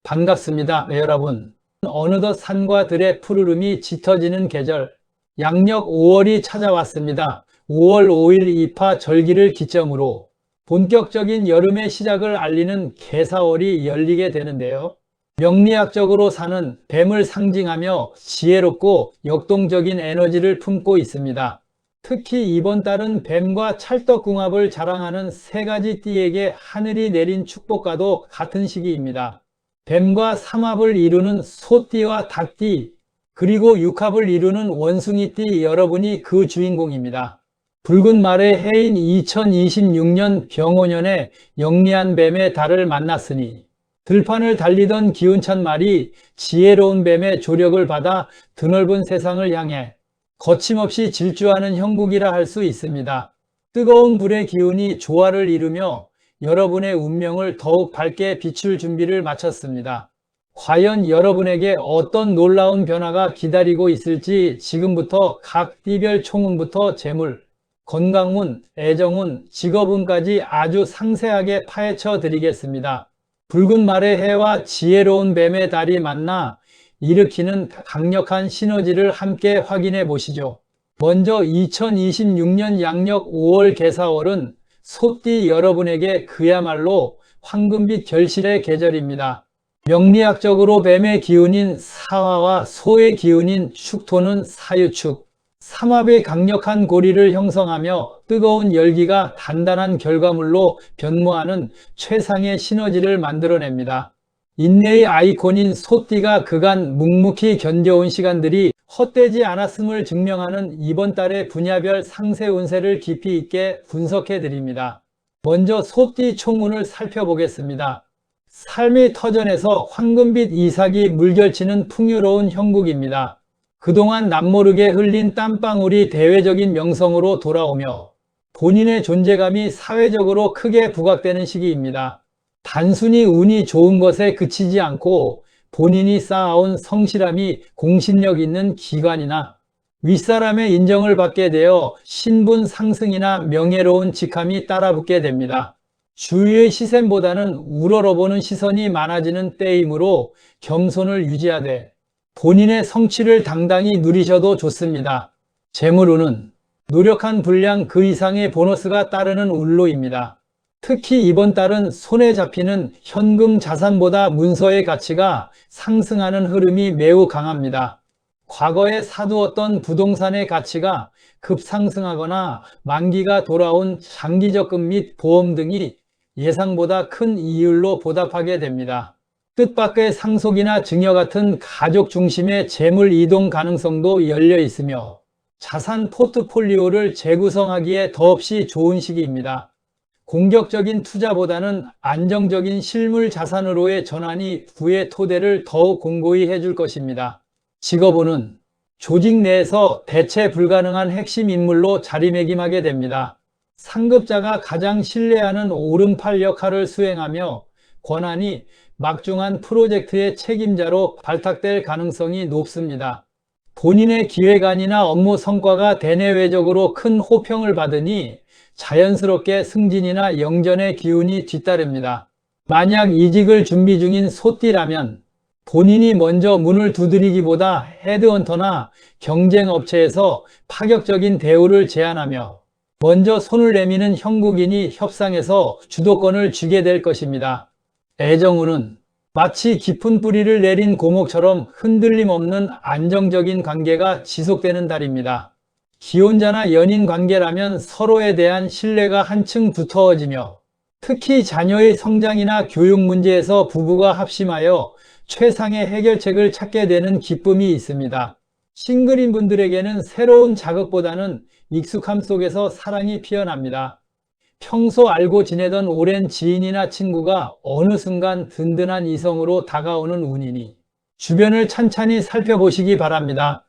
반갑습니다, 여러분. 어느덧 산과 들의 푸르름이 짙어지는 계절, 양력 5월이 찾아왔습니다. 5월 5일 입하 절기를 기점으로 본격적인 여름의 시작을 알리는 개사월이 열리게 되는데요. 명리학적으로 산은 뱀을 상징하며 지혜롭고 역동적인 에너지를 품고 있습니다. 특히 이번 달은 뱀과 찰떡궁합을 자랑하는 세 가지 띠에게 하늘이 내린 축복과도 같은 시기입니다. 뱀과 삼합을 이루는 소띠와 닭띠, 그리고 육합을 이루는 원숭이띠 여러분이 그 주인공입니다. 붉은 말의 해인 2026년 병오년에 영리한 뱀의 달을 만났으니 들판을 달리던 기운찬 말이 지혜로운 뱀의 조력을 받아 드넓은 세상을 향해 거침없이 질주하는 형국이라 할 수 있습니다. 뜨거운 불의 기운이 조화를 이루며 여러분의 운명을 더욱 밝게 비출 준비를 마쳤습니다. 과연 여러분에게 어떤 놀라운 변화가 기다리고 있을지 지금부터 각 띠별 총운부터 재물, 건강운, 애정운, 직업운까지 아주 상세하게 파헤쳐 드리겠습니다. 붉은 말의 해와 지혜로운 뱀의 달이 만나 일으키는 강력한 시너지를 함께 확인해 보시죠. 먼저 2026년 양력 5월 개사월은 소띠 여러분에게 그야말로 황금빛 결실의 계절입니다. 명리학적으로 뱀의 기운인 사화와 소의 기운인 축토는 사유축, 삼합의 강력한 고리를 형성하며 뜨거운 열기가 단단한 결과물로 변모하는 최상의 시너지를 만들어냅니다. 인내의 아이콘인 소띠가 그간 묵묵히 견뎌온 시간들이 헛되지 않았음을 증명하는 이번 달의 분야별 상세 운세를 깊이 있게 분석해 드립니다. 먼저 소띠 총운을 살펴보겠습니다. 삶의 터전에서 황금빛 이삭이 물결치는 풍요로운 형국입니다. 그동안 남모르게 흘린 땀방울이 대외적인 명성으로 돌아오며 본인의 존재감이 사회적으로 크게 부각되는 시기입니다. 단순히 운이 좋은 것에 그치지 않고 본인이 쌓아온 성실함이 공신력 있는 기관이나 윗사람의 인정을 받게 되어 신분 상승이나 명예로운 직함이 따라붙게 됩니다. 주위의 시선보다는 우러러보는 시선이 많아지는 때이므로 겸손을 유지하되 본인의 성취를 당당히 누리셔도 좋습니다. 재물운은 노력한 분량 그 이상의 보너스가 따르는 운로입니다. 특히 이번 달은 손에 잡히는 현금 자산보다 문서의 가치가 상승하는 흐름이 매우 강합니다. 과거에 사두었던 부동산의 가치가 급상승하거나 만기가 돌아온 장기적금 및 보험 등이 예상보다 큰 이율로 보답하게 됩니다. 뜻밖의 상속이나 증여 같은 가족 중심의 재물 이동 가능성도 열려 있으며 자산 포트폴리오를 재구성하기에 더없이 좋은 시기입니다. 공격적인 투자보다는 안정적인 실물 자산으로의 전환이 부의 토대를 더욱 공고히 해줄 것입니다. 직업운은 조직 내에서 대체 불가능한 핵심 인물로 자리매김하게 됩니다. 상급자가 가장 신뢰하는 오른팔 역할을 수행하며 권한이 막중한 프로젝트의 책임자로 발탁될 가능성이 높습니다. 본인의 기획안이나 업무 성과가 대내외적으로 큰 호평을 받으니 자연스럽게 승진이나 영전의 기운이 뒤따릅니다. 만약 이직을 준비 중인 소띠라면 본인이 먼저 문을 두드리기보다 헤드헌터나 경쟁업체에서 파격적인 대우를 제안하며 먼저 손을 내미는 형국인이 협상에서 주도권을 쥐게 될 것입니다. 애정운은 마치 깊은 뿌리를 내린 고목처럼 흔들림 없는 안정적인 관계가 지속되는 달입니다. 기혼자나 연인 관계라면 서로에 대한 신뢰가 한층 두터워지며 특히 자녀의 성장이나 교육 문제에서 부부가 합심하여 최상의 해결책을 찾게 되는 기쁨이 있습니다. 싱글인 분들에게는 새로운 자극보다는 익숙함 속에서 사랑이 피어납니다. 평소 알고 지내던 오랜 지인이나 친구가 어느 순간 든든한 이성으로 다가오는 운이니 주변을 찬찬히 살펴보시기 바랍니다.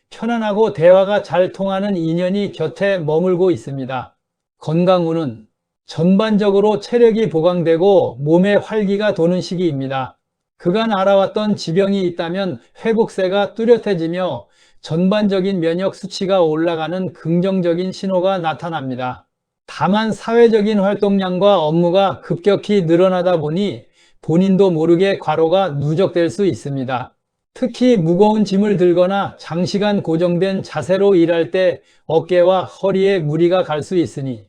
편안하고 대화가 잘 통하는 인연이 곁에 머물고 있습니다. 건강운은 전반적으로 체력이 보강되고 몸에 활기가 도는 시기입니다. 그간 알아왔던 지병이 있다면 회복세가 뚜렷해지며 전반적인 면역 수치가 올라가는 긍정적인 신호가 나타납니다. 다만 사회적인 활동량과 업무가 급격히 늘어나다 보니 본인도 모르게 과로가 누적될 수 있습니다. 특히 무거운 짐을 들거나 장시간 고정된 자세로 일할 때 어깨와 허리에 무리가 갈 수 있으니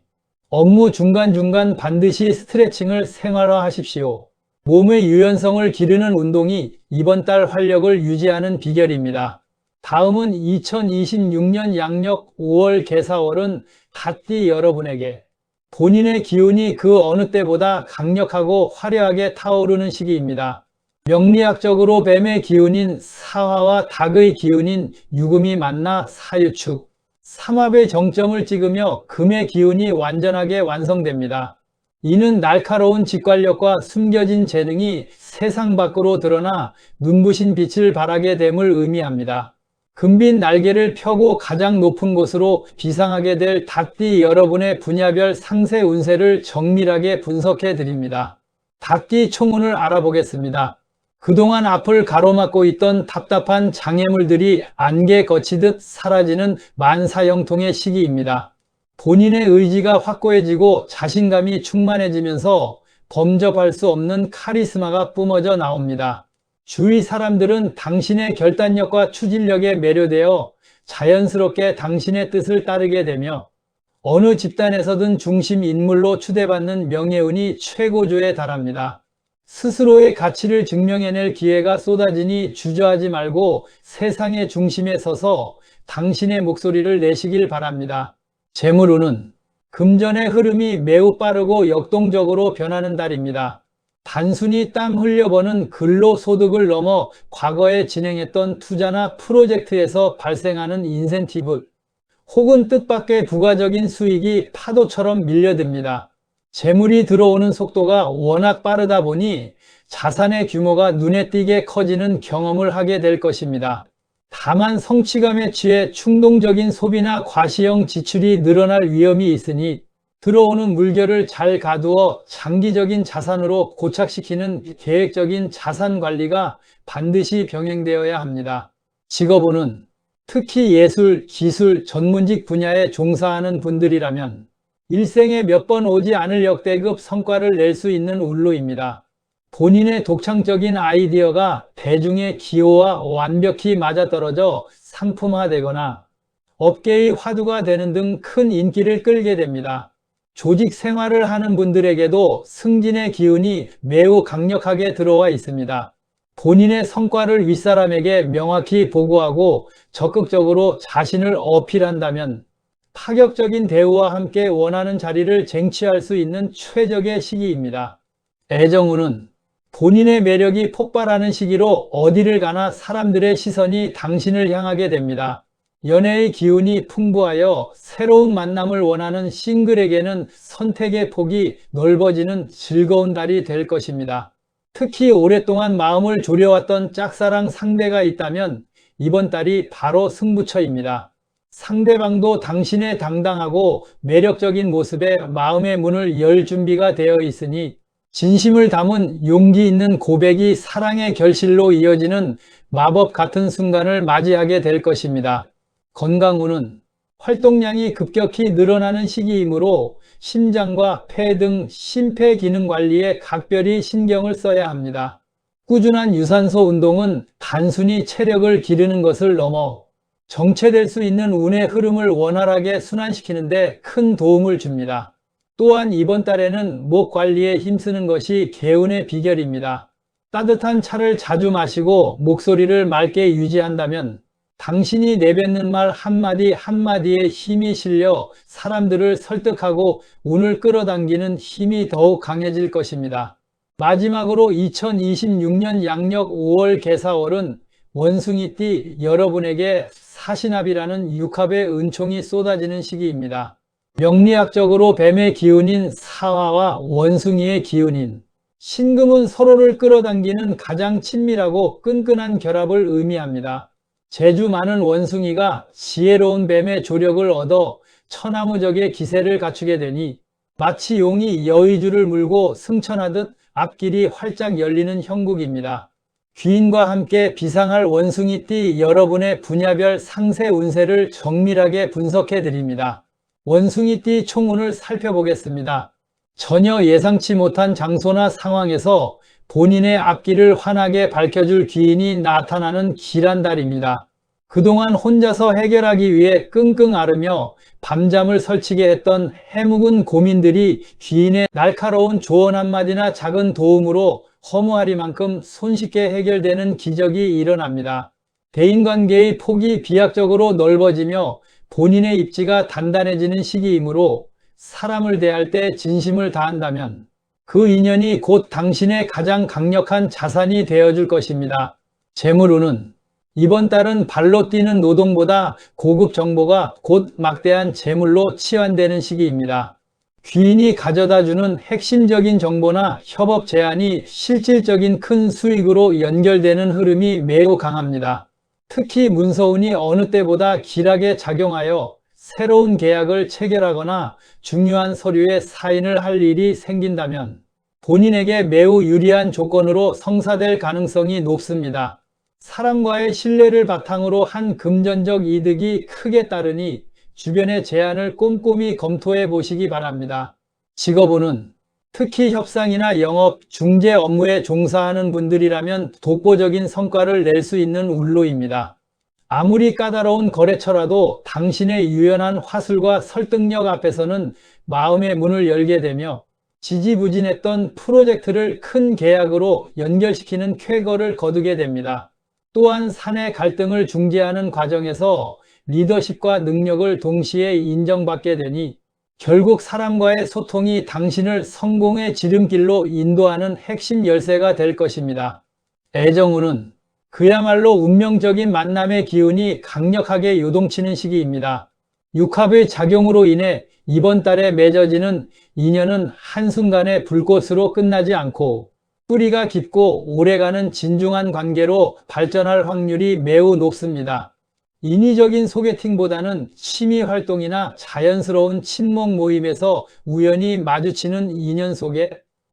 업무 중간중간 반드시 스트레칭을 생활화하십시오. 몸의 유연성을 기르는 운동이 이번 달 활력을 유지하는 비결입니다. 다음은 2026년 양력 5월 개사월은 갓띠 여러분에게 본인의 기운이 그 어느 때보다 강력하고 화려하게 타오르는 시기입니다. 명리학적으로 뱀의 기운인 사화와 닭의 기운인 유금이 만나 사유축, 삼합의 정점을 찍으며 금의 기운이 완전하게 완성됩니다. 이는 날카로운 직관력과 숨겨진 재능이 세상 밖으로 드러나 눈부신 빛을 발하게 됨을 의미합니다. 금빛 날개를 펴고 가장 높은 곳으로 비상하게 될 닭띠 여러분의 분야별 상세 운세를 정밀하게 분석해 드립니다. 닭띠 총운을 알아보겠습니다. 그동안 앞을 가로막고 있던 답답한 장애물들이 안개 거치듯 사라지는 만사형통의 시기입니다. 본인의 의지가 확고해지고 자신감이 충만해지면서 범접할 수 없는 카리스마가 뿜어져 나옵니다. 주위 사람들은 당신의 결단력과 추진력에 매료되어 자연스럽게 당신의 뜻을 따르게 되며 어느 집단에서든 중심 인물로 추대받는 명예운이 최고조에 달합니다. 스스로의 가치를 증명해낼 기회가 쏟아지니 주저하지 말고 세상의 중심에 서서 당신의 목소리를 내시길 바랍니다. 재물운은 금전의 흐름이 매우 빠르고 역동적으로 변하는 달입니다. 단순히 땀 흘려버는 근로소득을 넘어 과거에 진행했던 투자나 프로젝트에서 발생하는 인센티브 혹은 뜻밖의 부가적인 수익이 파도처럼 밀려듭니다. 재물이 들어오는 속도가 워낙 빠르다 보니 자산의 규모가 눈에 띄게 커지는 경험을 하게 될 것입니다. 다만 성취감에 취해 충동적인 소비나 과시형 지출이 늘어날 위험이 있으니 들어오는 물결을 잘 가두어 장기적인 자산으로 고착시키는 계획적인 자산 관리가 반드시 병행되어야 합니다. 직업운은 특히 예술, 기술, 전문직 분야에 종사하는 분들이라면 일생에 몇 번 오지 않을 역대급 성과를 낼 수 있는 운로입니다. 본인의 독창적인 아이디어가 대중의 기호와 완벽히 맞아떨어져 상품화되거나 업계의 화두가 되는 등 큰 인기를 끌게 됩니다. 조직 생활을 하는 분들에게도 승진의 기운이 매우 강력하게 들어와 있습니다. 본인의 성과를 윗사람에게 명확히 보고하고 적극적으로 자신을 어필한다면 파격적인 대우와 함께 원하는 자리를 쟁취할 수 있는 최적의 시기입니다. 애정운은 본인의 매력이 폭발하는 시기로 어디를 가나 사람들의 시선이 당신을 향하게 됩니다. 연애의 기운이 풍부하여 새로운 만남을 원하는 싱글에게는 선택의 폭이 넓어지는 즐거운 달이 될 것입니다. 특히 오랫동안 마음을 졸여왔던 짝사랑 상대가 있다면 이번 달이 바로 승부처입니다. 상대방도 당신의 당당하고 매력적인 모습에 마음의 문을 열 준비가 되어 있으니 진심을 담은 용기 있는 고백이 사랑의 결실로 이어지는 마법 같은 순간을 맞이하게 될 것입니다. 건강운은 활동량이 급격히 늘어나는 시기이므로 심장과 폐 등 심폐기능 관리에 각별히 신경을 써야 합니다. 꾸준한 유산소 운동은 단순히 체력을 기르는 것을 넘어 정체될 수 있는 운의 흐름을 원활하게 순환시키는 데 큰 도움을 줍니다. 또한 이번 달에는 목 관리에 힘쓰는 것이 개운의 비결입니다. 따뜻한 차를 자주 마시고 목소리를 맑게 유지한다면 당신이 내뱉는 말 한마디 한마디에 힘이 실려 사람들을 설득하고 운을 끌어당기는 힘이 더욱 강해질 것입니다. 마지막으로 2026년 양력 5월 개사월은 원숭이띠 여러분에게 사신합이라는 육합의 은총이 쏟아지는 시기입니다. 명리학적으로 뱀의 기운인 사화와 원숭이의 기운인 신금은 서로를 끌어당기는 가장 친밀하고 끈끈한 결합을 의미합니다. 재주 많은 원숭이가 지혜로운 뱀의 조력을 얻어 천하무적의 기세를 갖추게 되니 마치 용이 여의주를 물고 승천하듯 앞길이 활짝 열리는 형국입니다. 귀인과 함께 비상할 원숭이띠 여러분의 분야별 상세 운세를 정밀하게 분석해 드립니다. 원숭이띠 총운을 살펴보겠습니다. 전혀 예상치 못한 장소나 상황에서 본인의 앞길을 환하게 밝혀줄 귀인이 나타나는 길한 달입니다. 그동안 혼자서 해결하기 위해 끙끙 앓으며 밤잠을 설치게 했던 해묵은 고민들이 귀인의 날카로운 조언 한마디나 작은 도움으로 허무하리만큼 손쉽게 해결되는 기적이 일어납니다. 대인관계의 폭이 비약적으로 넓어지며 본인의 입지가 단단해지는 시기이므로 사람을 대할 때 진심을 다한다면 그 인연이 곧 당신의 가장 강력한 자산이 되어줄 것입니다. 재물운은 이번 달은 발로 뛰는 노동보다 고급 정보가 곧 막대한 재물로 치환되는 시기입니다. 귀인이 가져다주는 핵심적인 정보나 협업 제안이 실질적인 큰 수익으로 연결되는 흐름이 매우 강합니다. 특히 문서운이 어느 때보다 길하게 작용하여 새로운 계약을 체결하거나 중요한 서류에 사인을 할 일이 생긴다면 본인에게 매우 유리한 조건으로 성사될 가능성이 높습니다. 사람과의 신뢰를 바탕으로 한 금전적 이득이 크게 따르니 주변의 제안을 꼼꼼히 검토해 보시기 바랍니다. 직업운은 특히 협상이나 영업, 중재 업무에 종사하는 분들이라면 독보적인 성과를 낼 수 있는 운로입니다. 아무리 까다로운 거래처라도 당신의 유연한 화술과 설득력 앞에서는 마음의 문을 열게 되며 지지부진했던 프로젝트를 큰 계약으로 연결시키는 쾌거를 거두게 됩니다. 또한 사내 갈등을 중재하는 과정에서 리더십과 능력을 동시에 인정받게 되니 결국 사람과의 소통이 당신을 성공의 지름길로 인도하는 핵심 열쇠가 될 것입니다. 애정운은 그야말로 운명적인 만남의 기운이 강력하게 요동치는 시기입니다. 육합의 작용으로 인해 이번 달에 맺어지는 인연은 한순간에 불꽃으로 끝나지 않고 뿌리가 깊고 오래가는 진중한 관계로 발전할 확률이 매우 높습니다. 인위적인 소개팅보다는 취미 활동이나 자연스러운 친목 모임에서 우연히 마주치는 인연 속에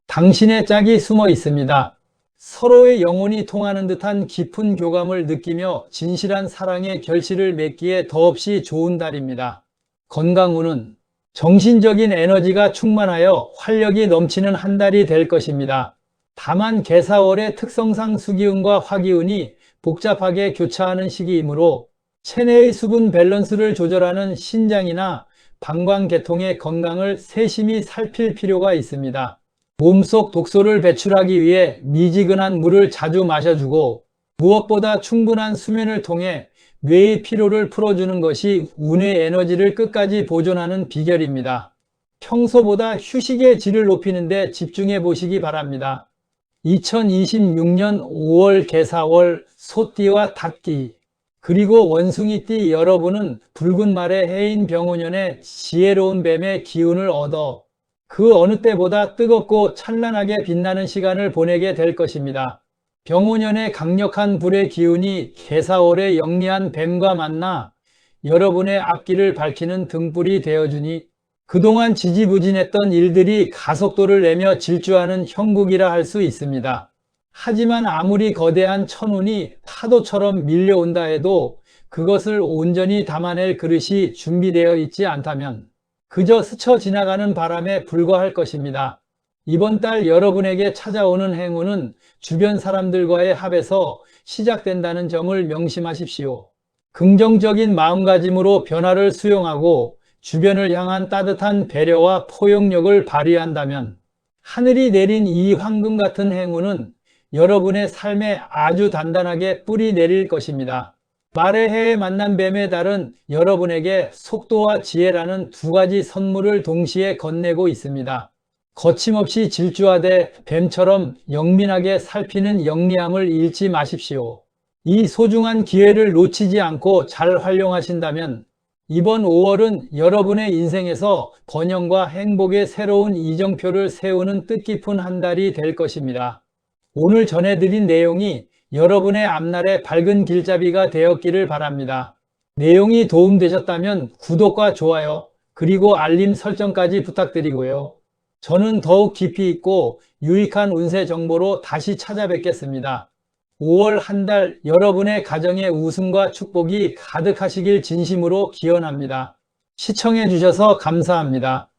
당신의 짝이 숨어 있습니다. 서로의 영혼이 통하는 듯한 깊은 교감을 느끼며 진실한 사랑의 결실을 맺기에 더없이 좋은 달입니다. 건강운은 정신적인 에너지가 충만하여 활력이 넘치는 한 달이 될 것입니다. 다만 개사월의 특성상 수기운과 화기운이 복잡하게 교차하는 시기이므로 체내의 수분 밸런스를 조절하는 신장이나 방광계통의 건강을 세심히 살필 필요가 있습니다. 몸속 독소를 배출하기 위해 미지근한 물을 자주 마셔주고 무엇보다 충분한 수면을 통해 뇌의 피로를 풀어주는 것이 운의 에너지를 끝까지 보존하는 비결입니다. 평소보다 휴식의 질을 높이는 데 집중해 보시기 바랍니다. 2026년 5월 개사월 소띠와 닭띠 그리고 원숭이띠 여러분은 붉은 말의 해인 병오년의 지혜로운 뱀의 기운을 얻어 그 어느 때보다 뜨겁고 찬란하게 빛나는 시간을 보내게 될 것입니다. 병오년의 강력한 불의 기운이 개사월의 영리한 뱀과 만나 여러분의 앞길을 밝히는 등불이 되어주니 그동안 지지부진했던 일들이 가속도를 내며 질주하는 형국이라 할 수 있습니다. 하지만 아무리 거대한 천운이 파도처럼 밀려온다 해도 그것을 온전히 담아낼 그릇이 준비되어 있지 않다면 그저 스쳐 지나가는 바람에 불과할 것입니다. 이번 달 여러분에게 찾아오는 행운은 주변 사람들과의 합에서 시작된다는 점을 명심하십시오. 긍정적인 마음가짐으로 변화를 수용하고 주변을 향한 따뜻한 배려와 포용력을 발휘한다면 하늘이 내린 이 황금 같은 행운은 여러분의 삶에 아주 단단하게 뿌리 내릴 것입니다. 말의 해에 만난 뱀의 달은 여러분에게 속도와 지혜라는 두 가지 선물을 동시에 건네고 있습니다. 거침없이 질주하되 뱀처럼 영민하게 살피는 영리함을 잃지 마십시오. 이 소중한 기회를 놓치지 않고 잘 활용하신다면 이번 5월은 여러분의 인생에서 번영과 행복의 새로운 이정표를 세우는 뜻깊은 한 달이 될 것입니다. 오늘 전해드린 내용이 여러분의 앞날의 밝은 길잡이가 되었기를 바랍니다. 내용이 도움되셨다면 구독과 좋아요, 그리고 알림 설정까지 부탁드리고요. 저는 더욱 깊이 있고 유익한 운세 정보로 다시 찾아뵙겠습니다. 5월 한 달 여러분의 가정에 웃음과 축복이 가득하시길 진심으로 기원합니다. 시청해 주셔서 감사합니다.